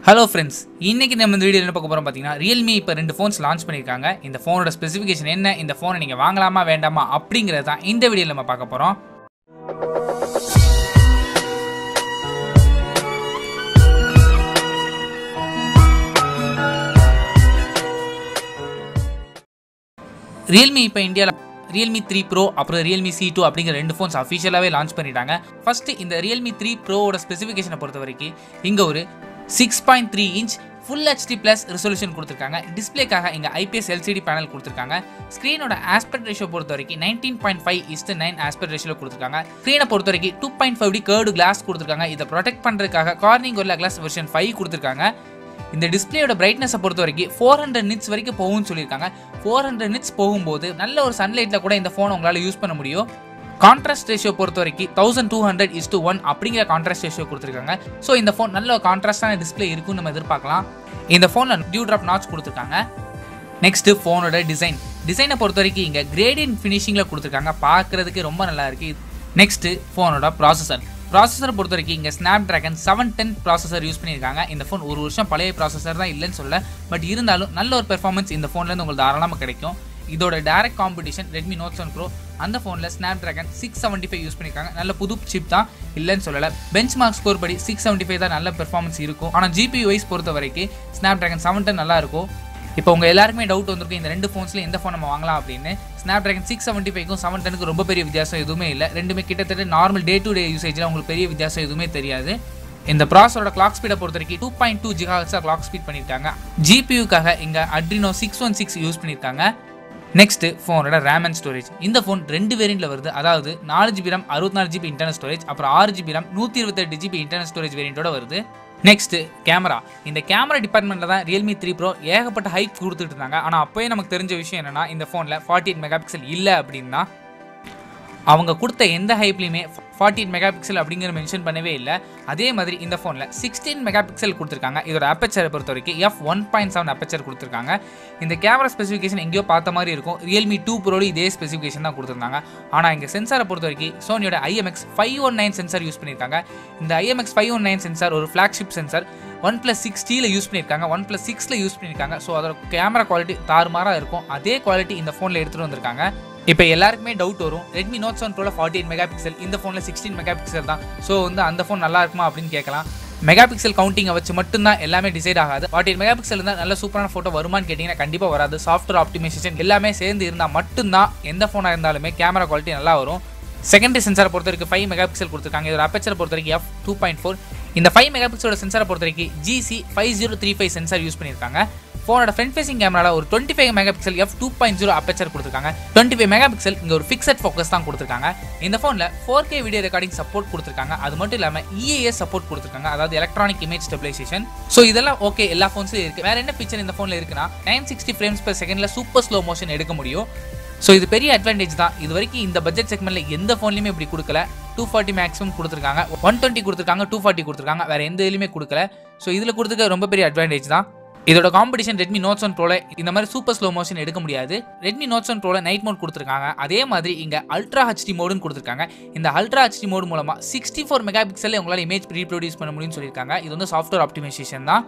Hello friends, இன்னைக்கு நம்ம இந்த வீடியோல என்ன பார்க்க போறோம் பாத்தீங்கன்னா Realme இப்ப ரெண்டு phones லான்ச் பண்ணிருக்காங்க. இந்த phoneோட ஸ்பெசிஃபிகேஷன் என்ன, இந்த phone நீங்க வாங்கலாமா வேண்டாமா அப்படிங்கறத தான் இந்த வீடியோல நம்ம பார்க்க போறோம். Realme இப்ப இந்தியால Realme 3 Pro அப்புறம் Realme C2 அப்படிங்கிற ரெண்டு phones அஃபிஷியலாவே லான்ச் பண்ணிட்டாங்க. ஃபர்ஸ்ட் இந்த Realme 3 Pro ஓட ஸ்பெசிஃபிகேஷனை பொறுத்தவரைக்கும் இங்க ஒரு 6.3 inch Full HD Plus resolution கொடுத்திருக்காங்க. டிஸ்ப்ளேக்காக இங்க IPS LCD பேனல் கொடுத்திருக்காங்க. ஸ்கிரீனோட aspect ratio பொறுத்தவரைக்கும் 19.5:9 aspect ratio கொடுத்திருக்காங்க. ஸ்கிரீனை பொறுத்தவரைக்கும் 2.5D curved glass கொடுத்திருக்காங்க. இத ப்ரொடெக்ட் பண்றதுக்காக Corning Gorilla Glass version 5 கொடுத்திருக்காங்க. இந்த டிஸ்ப்ளேயோட பிரைட்னஸ் பொறுத்தவரைக்கும் 400 nits வரைக்கும் போகும்னு சொல்லிருக்காங்க. 400 nits போகும்போது நல்ல ஒரு சன்லைட்ல கூட இந்த போன் உங்களால யூஸ் பண்ண முடியும். கான்ட்ராஸ்ட் ரேஷியோ பொறுத்தவரைக்கும் 1200:1 அப்படிங்கிற கான்ட்ராஸ்ட் ரேஷியோ கொடுத்திருக்காங்க. சோ இந்த போன் நல்ல ஒரு கான்ட்ராஸ்டான டிஸ்ப்ளே இருக்குன்னு நம்ம எதிர்பார்க்கலாம். இந்த போன்ல டியூ டிராப் நாட்ச் கொடுத்திருக்காங்க. நெக்ஸ்ட் போனோட டிசைனை பொறுத்தவரைக்கும் இங்க கிரேடியன்ட் ஃபினிஷிங்ல கொடுத்திருக்காங்க. பார்க்கிறதுக்கு ரொம்ப நல்லா இருக்கு. நெக்ஸ்ட் போனோட ப்ராசஸர் பொறுத்தவரைக்கும் இங்க Snapdragon 710 ப்ராசஸர் யூஸ் பண்ணிருக்காங்க. இந்த போன் ஒரு வருஷம் பழைய ப்ராசஸர் தான் இல்லைன்னு சொல்ல, பட் இருந்தாலும் நல்ல ஒரு பெர்ஃபார்மன்ஸ் இந்த போன்ல இருந்து உங்களுக்கு தாராளமா கிடைக்கும். இதோட direct competition Redmi Note 7 Pro, அந்த போன்ல Snapdragon 675 யூஸ் பண்ணிருக்காங்க. நல்ல புது சிப் தான் இல்லன்னு சொல்லல. பெஞ்ச்மார்க் ஸ்கோர் படி 675 தான் நல்ல பெர்ஃபார்மன்ஸ் இருக்கும். ஆனா GPU வைஸ் பொறுத்தவரைக்கும் Snapdragon 710 நல்லா இருக்கும். இப்போ உங்க எல்லாருக்குமே டவுட் வந்திருக்கும் இந்த ரெண்டு போன்ஸ்ல எந்த போன் நம்ம வாங்கலாம் அப்படின்னு. Snapdragon 675க்கும் 710க்கும் ரொம்ப பெரிய வித்தியாசம் எதுவுமே இல்லை. ரெண்டுமே கிட்டத்தட்ட நார்மல் டே டு டே யூசேஜ்ல உங்களுக்கு பெரிய வித்தியாசம் எதுவுமே தெரியாது. இந்த ப்ராசஸரோட கிளாக் ஸ்பீடை பொறுத்தவரைக்கும் 2.2 GHz கிளாக் ஸ்பீட் பண்ணிருக்காங்க. GPUக்காக இங்க Adreno 616 யூஸ் பண்ணிருக்காங்க. நெக்ஸ்ட் போனோட RAM and ஸ்டோரேஜ். இந்த போன் ரெண்டு வேரியன்ட்ல வருது. அதாவது 4GB RAM 64GB internal storage, அப்புறம் 6GB RAM 128GB internal storage வேரியன்ட்டோட வருது. Next camera. இந்த கேமரா டிபார்ட்மெண்ட்ல தான் Realme 3 Pro ஏகப்பட்ட ஹைப் கொடுத்துட்டு இருந்தாங்க. ஆனா அப்பவே நமக்கு தெரிஞ்ச விஷயம் என்னன்னா இந்த போன்ல 48 மெகாபிக்சல் இல்ல அப்படின்னா. அவங்க கொடுத்த எந்த ஹைப்லையுமே 48 மெகாபிக்சல் அப்படிங்கிற மென்ஷன் பண்ணவே இல்லை. அதே மாதிரி இந்த ஃபோனில் 16 மெகாபிக்சல் கொடுத்துருக்காங்க. இதோட அப்பச்சரை பொறுத்த வரைக்கும் f1.7 அப்பச்சர் கொடுத்துருக்காங்க. இந்த கேமரா ஸ்பெசிஃபிகேஷன் எங்கேயோ பார்த்த மாதிரி இருக்கும். Realme 2 Pro இதே ஸ்பெசிஃபிகேஷன் தான் கொடுத்துருந்தாங்க. ஆனால் இங்கே சென்சாரை பொறுத்த வரைக்கும் சோனியோட IMX519 சென்சார் யூஸ் பண்ணியிருக்காங்க. இந்த IMX519 சென்சார் ஒரு ஃப்ளாக்ஷிப் சென்சார். OnePlus 6Tல யூஸ் பண்ணியிருக்காங்க, OnePlus 6ல யூஸ் பண்ணியிருக்காங்க. ஸோ அதோட கேமரா குவாலிட்டி தாறுமாறாக இருக்கும். அதே குவாலிட்டி இந்த ஃபோனில் எடுத்துகிட்டு வந்திருக்காங்க. இப்போ எல்லாருக்குமே டவுட் வரும், Redmi Note 7 Proல 48 மெகாபிக்சல், இந்த ஃபோனில் 16 மெகாபிக்சல் தான். ஸோ அந்த ஃபோன் நல்லா இருக்குமா அப்படின்னு கேட்கலாம். மெகாபிக்சல் கவுண்டிங்கை வச்சு மட்டும்தான் எல்லாமே டிசைட் ஆகாது. 48 மெகாபிக்சல் இருந்தால் நல்ல சூப்பரான ஃபோட்டோ வருமானு கேட்டிங்கன்னா கண்டிப்பாக வராது. சாஃப்ட்வேர் ஆப்டிமைசேஷன் எல்லாமே சேர்ந்து இருந்தால் மட்டும்தான் எந்த ஃபோனாக இருந்தாலுமே கேமரா குவாலிட்டி நல்லா வரும். செகண்டரி சென்சாரை பொறுத்த வரைக்கும் 5 மெகாபிக்சல் கொடுத்துருக்காங்க. இதோட அப்பச்சரை பொறுத்த வரைக்கும் f2.4. இந்த 5 மெகாபிக்சலோட சென்சாரை பொறுத்த வரைக்கும் GC5035 சென்சார் யூஸ் பண்ணியிருக்காங்க. ஃபோனோட ஃப்ரண்ட் ஃபேசிங் கேமரால ஒரு 25 மெகாபிக்சல் f2.0 அப்பச்சர் கொடுத்துருக்காங்க. 25 மெகாபிக்சல் இங்க ஒரு ஃபிக்ஸட் ஃபோக்கஸ் தான் கொடுத்துருக்காங்க. இந்த ஃபோனில் 4K வீடியோ ரெக்கார்டிங் சப்போர்ட் கொடுத்துருக்காங்க. அது மட்டும் இல்லாமல் EAS சப்போர்ட் கொடுத்துருக்காங்க, அதாவது எலக்ட்ரானிக் இமேஜ் ஸ்டெபிலைசேஷன். ஸோ இதெல்லாம் ஓகே, எல்லா ஃபோன்ஸ்லையும் இருக்கு. வேற என்ன ஃபீச்சர் இந்த ஃபோனில் இருக்குன்னா 960 ஃப்ரேம்ஸ் per செகண்ட்ல சூப்பர் ஸ்லோ மோஷன் எடுக்க முடியும். ஸோ இது பெரிய அட்வான்டேஜ் தான். இது வரைக்கும் இந்த பட்ஜெட் செக்மெண்ட்ல எந்த ஃபோன்லையுமே இப்படி கொடுக்கல. 240 மேக்ஸிமம் கொடுத்துருக்காங்க, 120 கொடுத்துருக்காங்க, 240 கொடுத்துருக்காங்க. வேற எந்த இதுலையுமே கொடுக்கல. ஸோ இதில் கொடுத்துருக்க ரொம்ப பெரிய அட்வான்டேஜ் தான். இதோட காம்படிஷன் Redmi Note 7 Proல இந்த மாதிரி சூப்பர் ஸ்லோ மோஷன் எடுக்க முடியாது. Redmi Note 7 Proல நைட் மோட் கொடுத்துருக்காங்க. அதே மாதிரி இங்க அல்ட்ரா HD மோடுன்னு கொடுத்துருக்காங்க. இந்த அல்ட்ரா HD மோடு மூலமா 64 மெகாபிக்சல்ல உங்களால இமேஜ் ரீப்ரொடியூஸ் பண்ண முடியும்னு சொல்லியிருக்காங்க. இது வந்து சாஃப்ட்வேர் ஆப்டிமைசேஷன் தான்.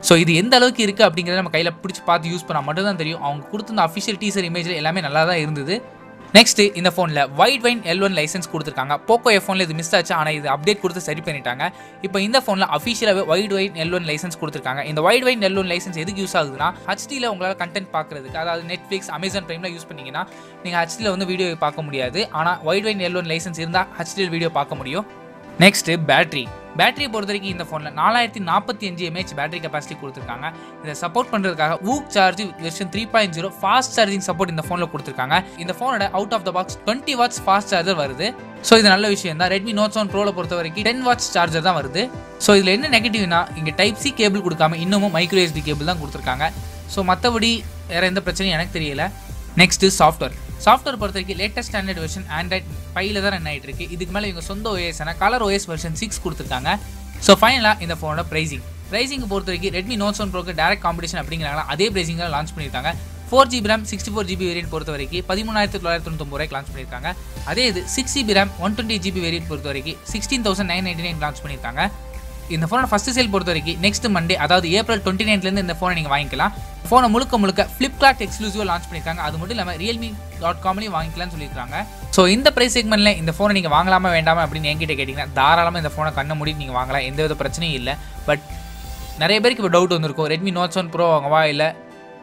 ஸோ இது எந்த அளவுக்கு இருக்குது அப்படிங்கிறத நம்ம கையில் பிடிச்சி பார்த்து யூஸ் பண்ணால் மட்டும் தான் தெரியும். அவங்க கொடுத்த அஃபிஷியல் டீசர் இமேஜில் எல்லாமே நல்லா தான் இருந்தது. நெக்ஸ்ட் இந்த ஃபோனில் வைட் வைன் L1 லைசன்ஸ் கொடுத்துருக்காங்க. போக்கோ F1ல இது மிஸ் ஆச்சு, ஆனால் இது அப்டேட் கொடுத்து சரி பண்ணிட்டாங்க. இப்போ இந்த ஃபோனில் அஃபிஷியலாகவே வைட் வைன் L1 லைசன்ஸ் கொடுத்துருக்காங்க. இந்த வைட் வைன் L1 லைசன்ஸ் எதுக்கு யூஸ் ஆகுதுன்னா ஹச்டியில் உங்களால் கண்டென்ட் பார்க்குறதுக்கு, அதாவது நெட்ஃப்ளிக்ஸ், அமேசான் பிரைம்ல யூஸ் பண்ணிங்கன்னா நீங்கள் ஹச்டியில் வந்து வீடியோ பார்க்க முடியாது. ஆனால் வைட் வைன் L1 லைசன்ஸ் இருந்தால் ஹச்டியில் வீடியோ பார்க்க முடியும். நெக்ஸ்ட் பேட்டரியை பொறுத்த வரைக்கும் இந்த ஃபோனில் 4045 mAh பேட்டரி கெப்பாசிட்டி கொடுத்துருக்காங்க. இதை சப்போர்ட் பண்ணுறதுக்காக quick charge version 3.0 fast charging support இந்த ஃபோனில் கொடுத்துருக்காங்க. இந்த ஃபோனோட out of the box 20 watts fast charger வருது. ஸோ இது நல்ல விஷயம் தான். Redmi Note 7 Proல பொறுத்த வரைக்கும் 10 வாட்ஸ் சார்ஜர் தான் வருது. ஸோ இதில் என்ன நெகட்டிவ்னா இங்கே டைப் C கேபிள் கொடுக்காம இன்னமும் மைக்ரோ SD கேபிள் தான் கொடுத்துருக்காங்க. ஸோ மற்றபடி வேற எந்த பிரச்சனையும் எனக்கு தெரியல. நெக்ஸ்ட் சாஃப்ட்வேர் பொறுத்த வரைக்கும் லேட்டஸ்ட் ஸ்டாண்டர்ட் வெர்ஷன் Android 5ல தான் ரன் ஆகிட்டு இருக்கு. இதுக்கு மேலே இவங்க சொந்த OS கலர் OS வெர்ஷன் 6 கொடுத்துருக்காங்க. ஸோ ஃபைனலாக இந்த ஃபோனோட ப்ரைசிங் பொறுத்த வரைக்கும் Redmi Note 7 Proக்கு டைரக்ட் காம்படிஷன் அப்படிங்கிறாங்க. அதே ப்ரைசிங் தான் லான்ச் பண்ணியிருக்காங்க. 4GB RAM 64GB வேரியன்ட் பொறுத்த வரைக்கும் 13,999 லான்ச் பண்ணியிருக்காங்க. அதே இது 6GB RAM 120GB வேரியன்ட் பொறுத்த வரைக்கும் 16,999 லான்ச் பண்ணியிருக்காங்க. இந்த ஃபோனோட ஃபஸ்ட்டு சேல் பொறுத்த வரைக்கும் நெக்ஸ்ட் மண்டே அதாவது ஏப்ரல் 29லேருந்து இந்த ஃபோனை நீங்கள் வாங்கிக்கலாம். ஃபோனை முழுக்க ஃப்ளிப்கார்ட் எக்ஸ்க்ளூசிவாக லான்ச் பண்ணியிருக்காங்க. அது மட்டும் இல்லாமல் realme.comலையும் வாங்கிக்கலாம்னு சொல்லியிருக்காங்க. ஸோ இந்த ப்ரைஸ் செக்மெண்ட்டில் இந்த ஃபோனை நீங்கள் வாங்கலாமா வேண்டாமா அப்படின்னு என்கிட்ட கேட்டிங்கன்னா தாராளமாக இந்த ஃபோனை கண்ண மூடி நீங்கள் வாங்கலாம், எந்த வித பிரச்சனையும் இல்லை. பட் நிறைய பேருக்கு இப்போ டவுட் வந்திருக்கும், Redmi Note 7 Pro வாங்கவா இல்லை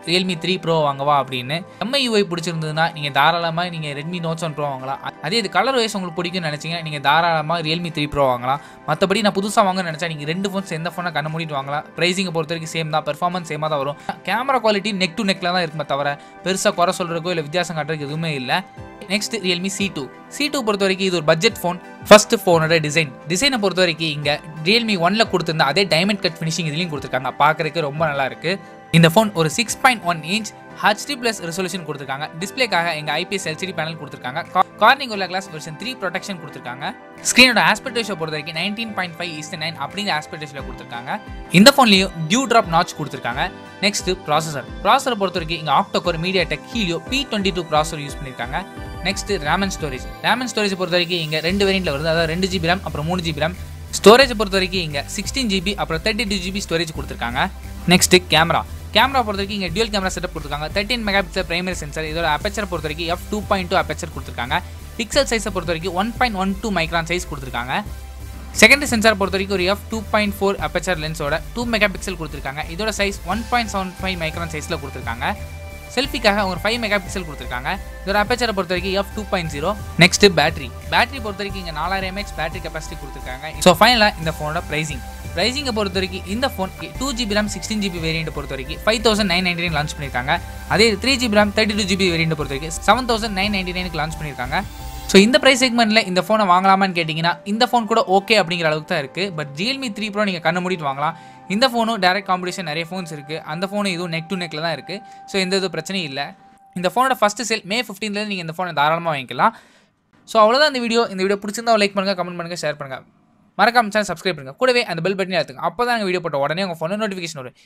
Realme 3 Pro வாங்கவா அப்படின்னு. MIUI பிடிச்சிருந்ததுன்னா நீங்கள் தாராளமாக நீங்கள் Redmi Note 7 Pro வாங்கலாம். அதே இது கலர் வைஸ் உங்களுக்கு பிடிக்கும்னு நினச்சிங்கன்னா நீங்கள் தாராளமாக Realme 3 Pro வாங்கலாம். மற்றபடி நான் புதுசாக வாங்கன்னு நினச்சா நீங்கள் ரெண்டு ஃபோன்ஸ் எந்த ஃபோனை கண்ண மூடிட்டு வாங்கலாம். ப்ரைஸிங்கை பொறுத்த வரைக்கும் சேம் தான், பெர்ஃபார்மன்ஸ் சேமாக தான் வரும். கேமரா குவாலிட்டி நெக் டு நெக்கில் தான் இருக்குமே தவிர பெருசாக குறை சொல்கிறக்கோ இல்லை வித்தியாசம் காட்டுறதுக்கு எதுவுமே இல்லை. நெக்ஸ்ட் Realme C2 பொறுத்த வரைக்கும் இது ஒரு பட்ஜெட் ஃபோன். ஃபர்ஸ்ட் ஃபோனோட டிசைனை பொறுத்த வரைக்கும் இங்கே Realme 1ல் கொடுத்துருந்தா அதே டைமண்ட் கட் ஃபினிஷிங் இதுலையும் கொடுத்துருக்காங்க. பார்க்குறதுக்கு ரொம்ப நல்லா இருக்குது. இந்த ஃபோன் ஒரு 6.1 inch HD+ ரெசல்யூஷன் கொடுத்துருக்காங்க. டிஸ்பிளேக்காக எங்கள் IPS LCD பேனல் கொடுத்துருக்காங்க. கார்னிங் கோரில்லா கிளாஸ் வெர்ஷன் 3 ப்ரொடெக்ஷன் கொடுத்துருக்காங்க. ஸ்க்ரீனோட ஆஸ்பெக்ட் ரேஷியோ பொறுத்த வரைக்கும் 19.5:9 அப்படிங்கிற ஆஸ்பெக்ட் ரேஷியோவில் கொடுத்துருக்காங்க. இந்த ஃபோன்லையும் டியூ ட்ராப் நாட்ச் கொடுத்துருக்காங்க. நெக்ஸ்ட் ப்ராசஸரை பொறுத்த வரைக்கும் இங்கே octacore MediaTek Helio P22 processor use பண்ணியிருக்காங்க. நெக்ஸ்ட் RAM அண்ட் ஸ்டோரேஜ் பொறுத்த வரைக்கும் இங்கே 2 வேரியண்ட்டில் வருது, அதாவது 2GB RAM அப்புறம் 3GB RAM. ஸ்டோரேஜை பொறுத்த வரைக்கும் இங்கே 16GB அப்புறம் 32GB ஸ்டோரேஜ் கொடுத்துருக்காங்க. நெக்ஸ்ட் கேமரா பொறுத்த வரைக்கும் இங்கே டியூல் கேமரா செட்டப் கொடுத்துருக்காங்க. 13 மெகாபிக்சல் பிரைமரி சென்சார். இதோட அப்பேச்சர் பொறுத்த வரைக்கும் f2.2 அப்பேச்சர் கொடுத்துருக்காங்க. பிக்சல் சைஸை பொறுத்த வரைக்கும் 1.12 மைக்ரான் சைஸ் கொடுத்துருக்காங்க. செகண்டரி சென்சார் பொறுத்த வரைக்கும் ஒரு f2.4 அப்பேச்சர் லென்ஸோட 2 மெகாபிக்சல் கொடுத்துருக்காங்க. இதோட சைஸ் 1.75 மைக்ரான் சைஸில் கொடுத்துருக்காங்க. செல்ஃபிக்காக ஒரு 5 மெகாபிக்சல் கொடுத்துருக்காங்க. இதோட அப்பேச்சரை பொறுத்த வரைக்கும் f2.0. நெக்ஸ்ட் பேட்டரி பொறுத்த வரைக்கும் இங்கே 4000 mAh பேட்டரி கெப்பாசிட்டி கொடுத்துருக்காங்க. ஸோ ஃபைனலாக இந்த ஃபோனோட ப்ரைஸிங்கை பொறுத்த வரைக்கும் இந்த phone 2GB RAM 16GB variant பொறுத்த வரைக்கும் 5999 லான்ச் பண்ணியிருக்காங்க. அதே 3GB RAM 32GB வேரியண்ட் பொறுத்த வரைக்கும் 7999 லான்ச் பண்ணியிருக்காங்க. ஸோ இந்த ப்ரைஸ் செக்மெண்ட்டில் இந்த ஃபோனை வாங்கலாமான்னு கேட்டிங்கன்னா இந்த ஃபோன் கூட ஓகே அப்படிங்கிற அளவுக்கு தான் இருக்குது. பட் Realme 3 Pro நீங்கள் கண்ண மூடிட்டு வாங்கலாம். இந்த ஃபோனும் டேரக்ட் காம்படிஷன் நிறைய ஃபோன்ஸ் இருக்குது, அந்த ஃபோனும் இதுவும் நெக் டு நெக்கில் தான் இருக்குது. ஸோ எந்த இது பிரச்சனையும் இல்லை. இந்த ஃபோனோட ஃபஸ்ட்டு சேல் May 15லேருந்து நீங்கள் இந்த ஃபோனை தாராளமாக வாங்கிக்கலாம். ஸோ அவ்வளோதான் இந்த வீடியோ பிடிச்சிருந்தா லைக் பண்ணுங்கள், கமெண்ட் பண்ணுங்கள், ஷேர் பண்ணுங்கள், மறக்காம சேனல் சப்ஸ்கிரைப் பண்ணுங்கள். கூடவே அந்த பெல் பட்டனை அழுத்துங்க. அப்போ தான் வீடியோ போட்ட உடனே உங்கள் ஃபோனில் நோட்டிஃபிகேஷன் வரும்.